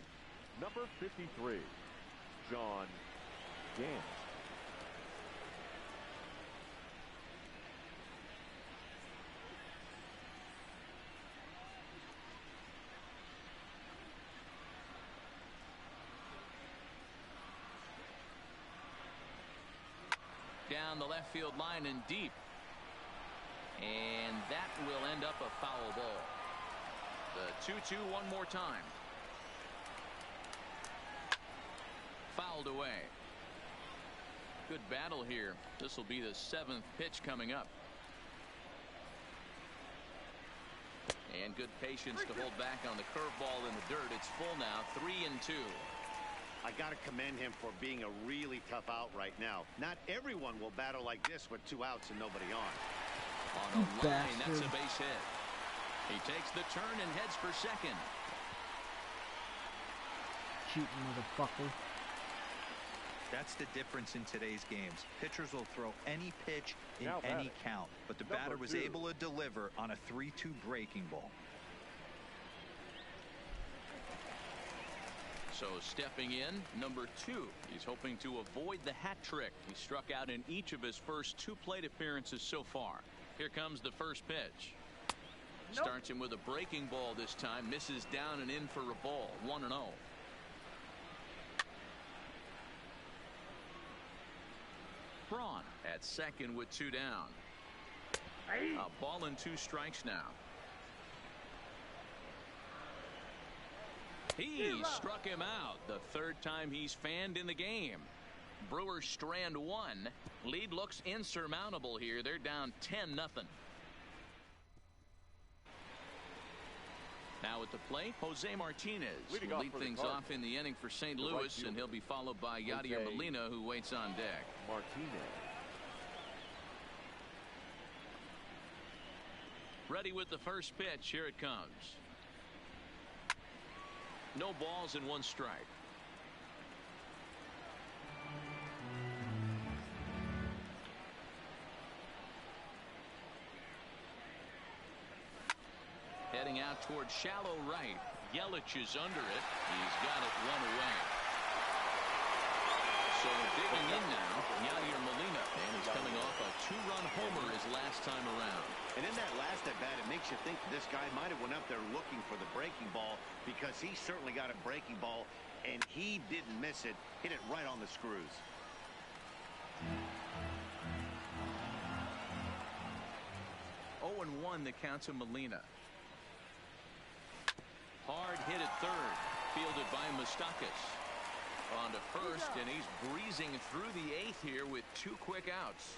Number 53, John Gant. Down the left field line and deep. And that will end up a foul ball. The 2-2 one more time. Fouled away. Good battle here. This will be the 7th pitch coming up. And good patience to hold back on the curveball in the dirt. It's full now, 3-2. I got to commend him for being a really tough out right now. Not everyone will battle like this with 2 outs and nobody on. On a line, that's a base hit. He takes the turn and heads for second. Cheating motherfucker. That's the difference in today's games. Pitchers will throw any pitch in any count, but the batter was able to deliver on a 3-2 breaking ball. So stepping in, number 2. He's hoping to avoid the hat trick. He struck out in each of his first 2 plate appearances so far. Here comes the first pitch. Starts him with a breaking ball this time. Misses down and in for a ball. 1-0. Braun at second with 2 down. A ball and 2 strikes now. He struck him out. The 3rd time he's fanned in the game. Brewers strand 1. Lead looks insurmountable here. They're down 10-0. Now at the plate, Jose Martinez will lead things off in the inning for St. Louis, and he'll be followed by Yadier Molina, who waits on deck. Martinez. Ready with the first pitch. Here it comes. No balls and 1 strike. Heading out towards shallow right. Yelich is under it. He's got it 1 away. So digging in now, Yadier Molina, and he's coming off a 2-run homer his last time around. And in that last at bat, it makes you think this guy might have went up there looking for the breaking ball, because he certainly got a breaking ball and he didn't miss it. Hit it right on the screws. 0-1 the count to Molina. Hard hit at third, fielded by Moustakas. On to first, and he's breezing through the 8th here with 2 quick outs.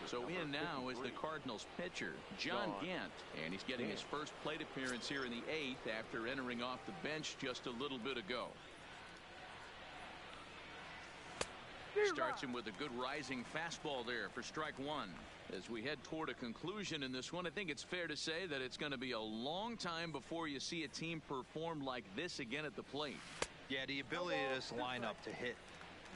So in now is the Cardinals pitcher, John Gant, and he's getting his first plate appearance here in the 8th after entering off the bench just a little bit ago. Starts him with a good rising fastball there for strike 1. As we head toward a conclusion in this one, I think it's fair to say that it's going to be a long time before you see a team perform like this again at the plate. Yeah, the ability of this lineup to hit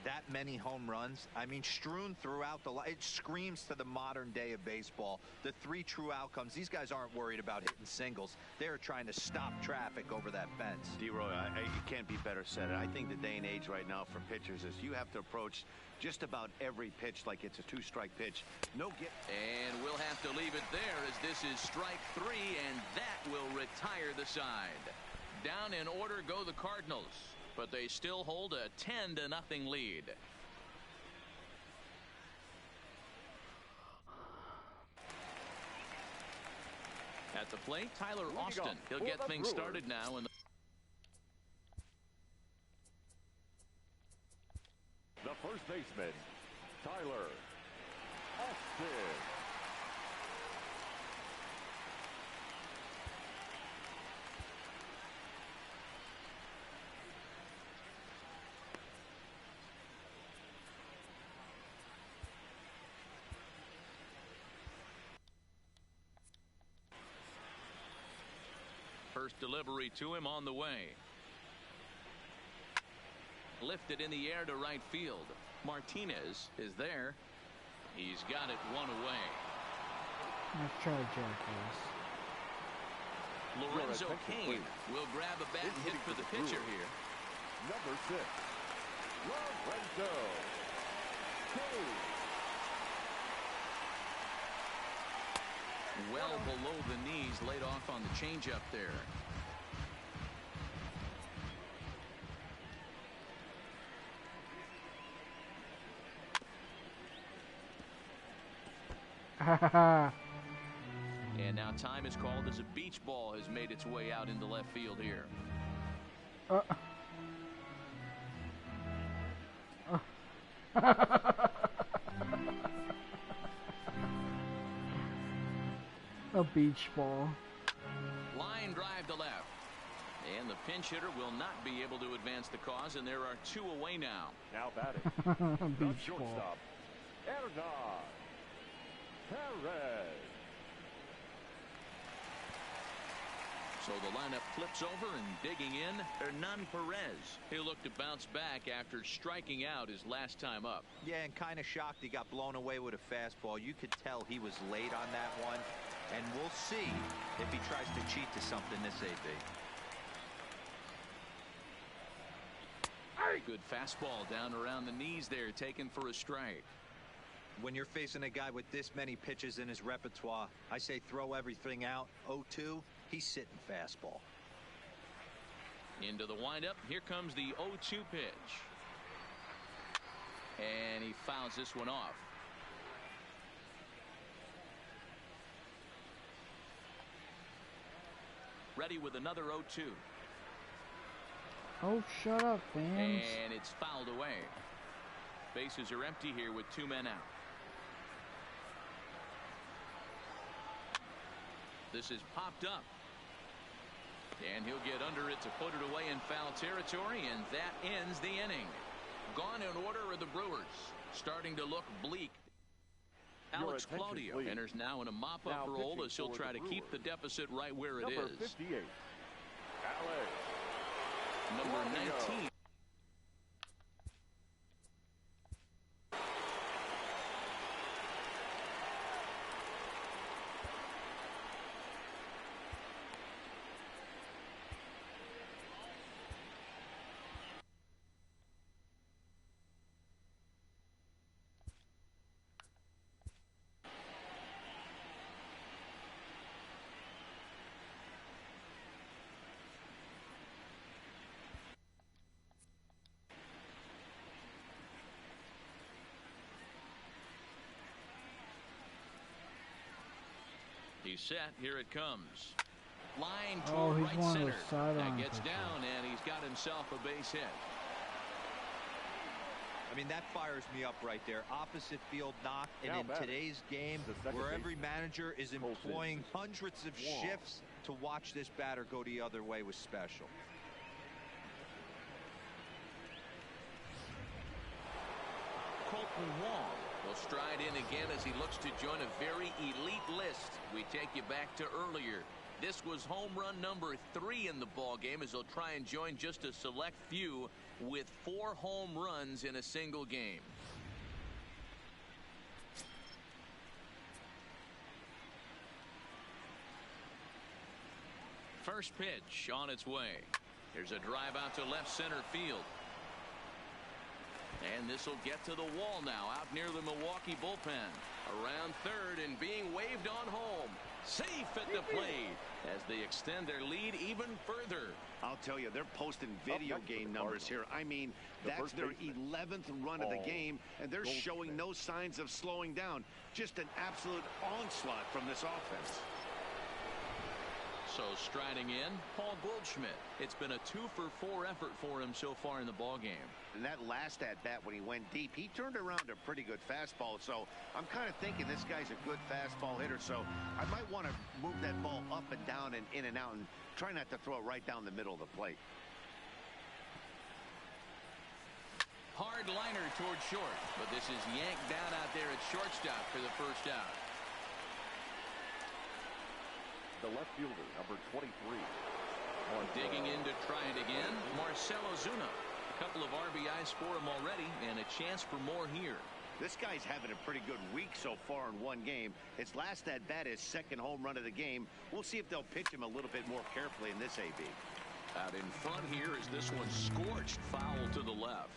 that many home runs, I mean, strewn throughout the line, it screams to the modern day of baseball. The 3 true outcomes. These guys aren't worried about hitting singles. They're trying to stop traffic over that fence. D-Roy, it can't be better said. I think the day and age right now for pitchers is you have to approach just about every pitch like it's a 2-strike pitch. No get. And we'll have to leave it there, as this is strike 3, and that will retire the side. Down in order go the Cardinals, but they still hold a 10-0 lead. At the plate, Tyler Austin. He'll get things started now in the first baseman, Tyler Austin. First delivery to him on the way. Lifted in the air to right field. Martinez is there. He's got it one away. Nice try, Jackass. Lorenzo Cain will grab a bat hit for the pitcher here. Number 6, Lorenzo Cain. Well below the knees, laid off on the changeup there. And now time is called as a beach ball has made its way out into left field here. A beach ball. Line drive to left. And the pinch hitter will not be able to advance the cause, and there are 2 away now. Now batting, the Beach ball. shortstop, Hernan Perez. So the lineup flips over, and digging in, Hernan Perez. He'll look to bounce back after striking out his last time up. Yeah, and kind of shocked he got blown away with a fastball. You could tell he was late on that one. And we'll see if he tries to cheat to something this AB. Good fastball down around the knees there, taken for a strike. When you're facing a guy with this many pitches in his repertoire, I say throw everything out. 0-2, he's sitting fastball. Into the windup. Here comes the 0-2 pitch. And he fouls this one off. Ready with another 0-2. Oh, shut up, fans. And it's fouled away. Bases are empty here with 2 men out. This is popped up. And he'll get under it to put it away in foul territory, and that ends the inning. Gone in order are the Brewers. Starting to look bleak. Alex Claudio enters now in a mop-up role as he'll try to keep the deficit right where it is. Number 58, Alex Number 19. He's set. Here it comes. Line toward right center. That gets down, and he's got himself a base hit. I mean, that fires me up right there. Opposite field knock, and in today's game, where every manager is employing hundreds of shifts to watch this batter go the other way was special. Colton Wong will stride in again as he looks to join a very elite list. We take you back to earlier. This was home run number 3 in the ball game as he'll try and join just a select few with 4 home runs in a single game. First pitch on its way. Here's a drive out to left center field. And this will get to the wall now, out near the Milwaukee bullpen. Around third and being waved on home. Safe at the plate as they extend their lead even further. I'll tell you, they're posting video game numbers here. I mean, that's their 11th run of the game, and they're showing no signs of slowing down. Just an absolute onslaught from this offense. So striding in, Paul Goldschmidt. It's been a 2-for-4 effort for him so far in the ball game. And that last at-bat when he went deep, he turned around a pretty good fastball. So I'm kind of thinking this guy's a good fastball hitter. So I might want to move that ball up and down and in and out and try not to throw it right down the middle of the plate. Hard liner toward short, but this is yanked down out there at shortstop for the first out. The left fielder, number 23, Digging in to try it again, Marcell Ozuna. A couple of RBIs for him already, and a chance for more here. This guy's having a pretty good week so far in one game. His last at-bat is second home run of the game. We'll see if they'll pitch him a little bit more carefully in this AB. Out in front here is this one scorched foul to the left.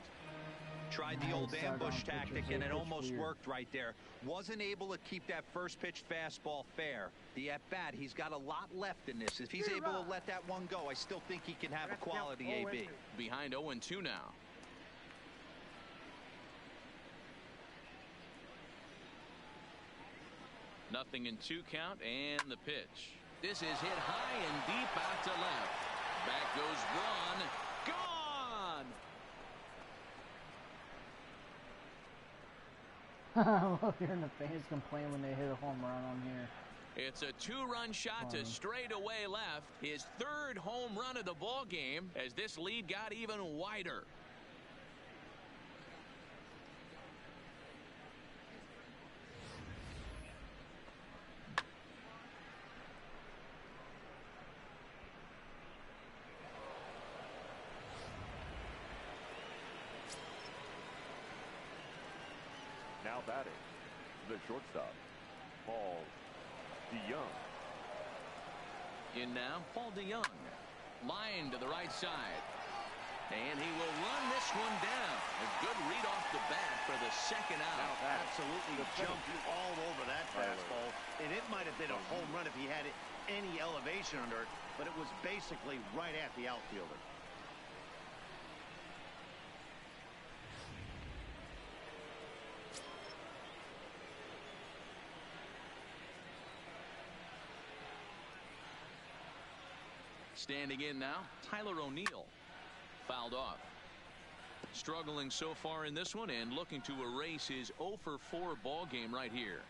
Tried the old ambush tactic, and it almost worked right there. Wasn't able to keep that first pitch fastball fair. The at-bat, he's got a lot left in this. If he's able to let that one go, I still think he can have a quality AB. Behind 0-2 now. Nothing in 2 count, and the pitch. This is hit high and deep out to left. Back goes Braun. Gone! I love hearing the fans complain when they hit a home run on here. It's a 2-run shot to straightaway left. His 3rd home run of the ball game as this lead got even wider. Now batting, the shortstop, Paul DeYoung. In now, Paul DeYoung. Line to the right side. And he will run this one down. A good read off the bat for the second out. Absolutely jumped all over that fastball. And it might have been a home run if he had any elevation under it, but it was basically right at the outfielder. Standing in now, Tyler O'Neill. Fouled off. Struggling so far in this one and looking to erase his 0-for-4 ball game right here.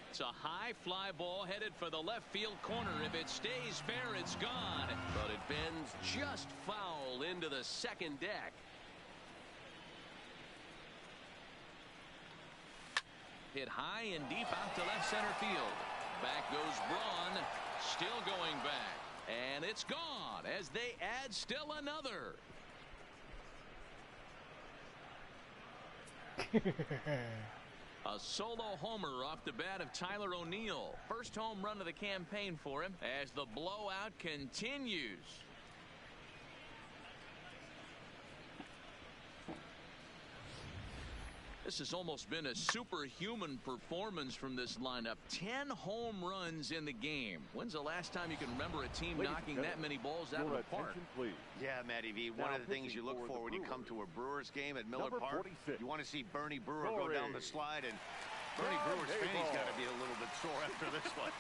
It's a high fly ball headed for the left field corner. If it stays fair, it's gone. But it bends just foul into the second deck. Hit high and deep out to left center field. Back goes Braun. Still going back. And it's gone as they add still another. A solo homer off the bat of Tyler O'Neill. First home run of the campaign for him as the blowout continues. This has almost been a superhuman performance from this lineup. 10 home runs in the game. When's the last time you can remember a team knocking that many balls out of the park? Please. Yeah, Matty V. One of the things you look for when you come to a Brewers game at Miller Park, you want to see Bernie Brewer go down the slide, and Bernie Brewer's fanny's got to be a little bit sore after this one.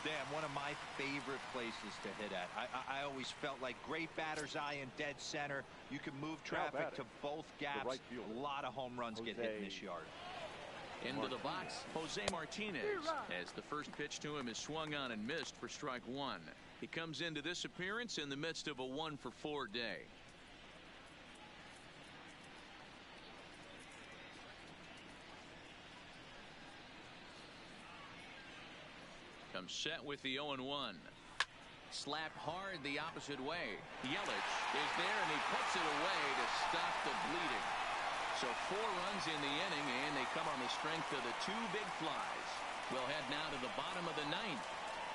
Damn, one of my favorite places to hit at. I always felt like great batter's eye in dead center. You can move traffic to both gaps. A lot of home runs get hit in this yard. Into the box, Jose Martinez, as the first pitch to him is swung on and missed for strike 1. He comes into this appearance in the midst of a 1-for-4 day. Comes set with the 0-1. Slapped hard the opposite way. Yelich is there, and he puts it away to stop the bleeding. So 4 runs in the inning, and they come on the strength of the 2 big flies. We'll head now to the bottom of the 9th.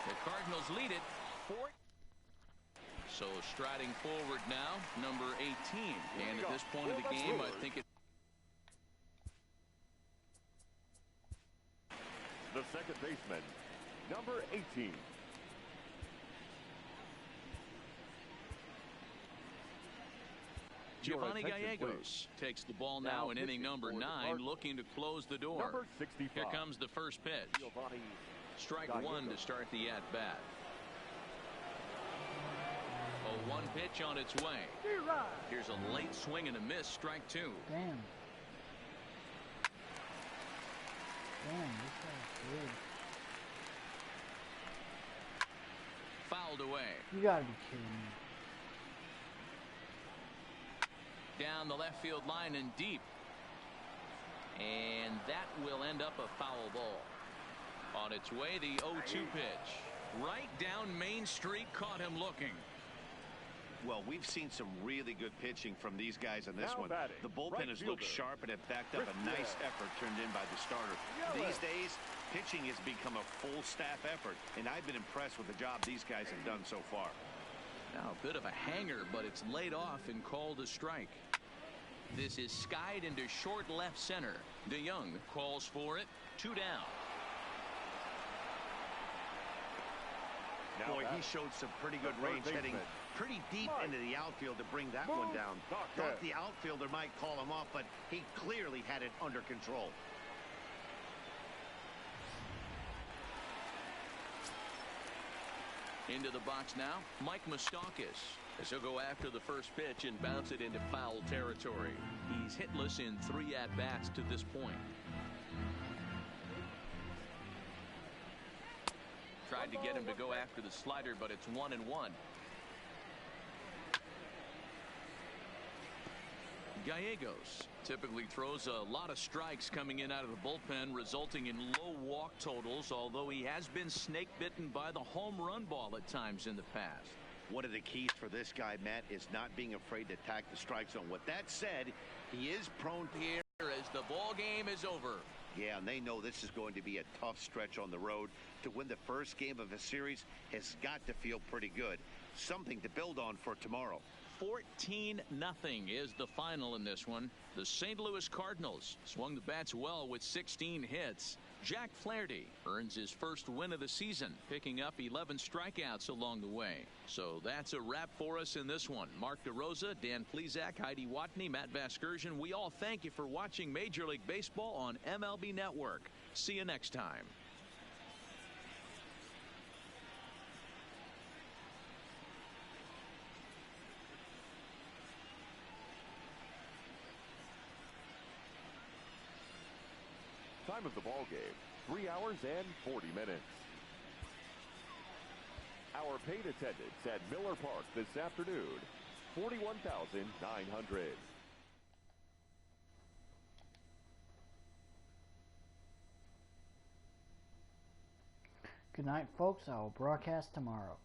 The Cardinals lead it 4. So striding forward now, number 18. And at this point of the game, I think it. The second baseman, number 18. Giovanni Gallegos takes the ball now in inning number 9, looking to close the door. Number 65. Here comes the first pitch. Strike 1 to start the at-bat. A 1 pitch on its way. Here's a late swing and a miss, strike 2. Damn. Damn, this guy's good. Fouled away. You gotta be kidding me. Down the left field line and deep. And that will end up a foul ball. On its way, the 0-2 pitch. Right down Main Street, caught him looking. Well, we've seen some really good pitching from these guys on this Now one. batting, The bullpen right has looked fielder. sharp and have backed up a nice effort turned in by the starter. These days, pitching has become a full staff effort, and I've been impressed with the job these guys have done so far. Now a bit of a hanger, but it's laid off and called a strike. This is skied into short left center. DeYoung calls for it. 2 down. Boy, he showed some pretty good range heading pretty deep into the outfield to bring that one down. Thought the outfielder might call him off, but he clearly had it under control. Into the box now, Mike Moustakas, as he'll go after the first pitch and bounce it into foul territory. He's hitless in 3 at-bats to this point. Tried to get him to go after the slider, but it's 1-1. Gallegos typically throws a lot of strikes coming in out of the bullpen, resulting in low walk totals, although he has been snake bitten by the home run ball at times in the past. One of the keys for this guy, Matt, is not being afraid to attack the strike zone. With that said, he is prone to Here as the ball game is over. Yeah, and they know this is going to be a tough stretch on the road. To win the first game of a series has got to feel pretty good. Something to build on for tomorrow. 14-0 is the final in this one. The St. Louis Cardinals swung the bats well with 16 hits. Jack Flaherty earns his first win of the season, picking up 11 strikeouts along the way. So that's a wrap for us in this one. Mark DeRosa, Dan Plesac, Heidi Watney, Matt Vasgersian. We all thank you for watching Major League Baseball on MLB Network. See you next time. Time of the ball game, 3 hours and 40 minutes. Our paid attendance at Miller Park this afternoon, 41,900. Good night, folks. I will broadcast tomorrow.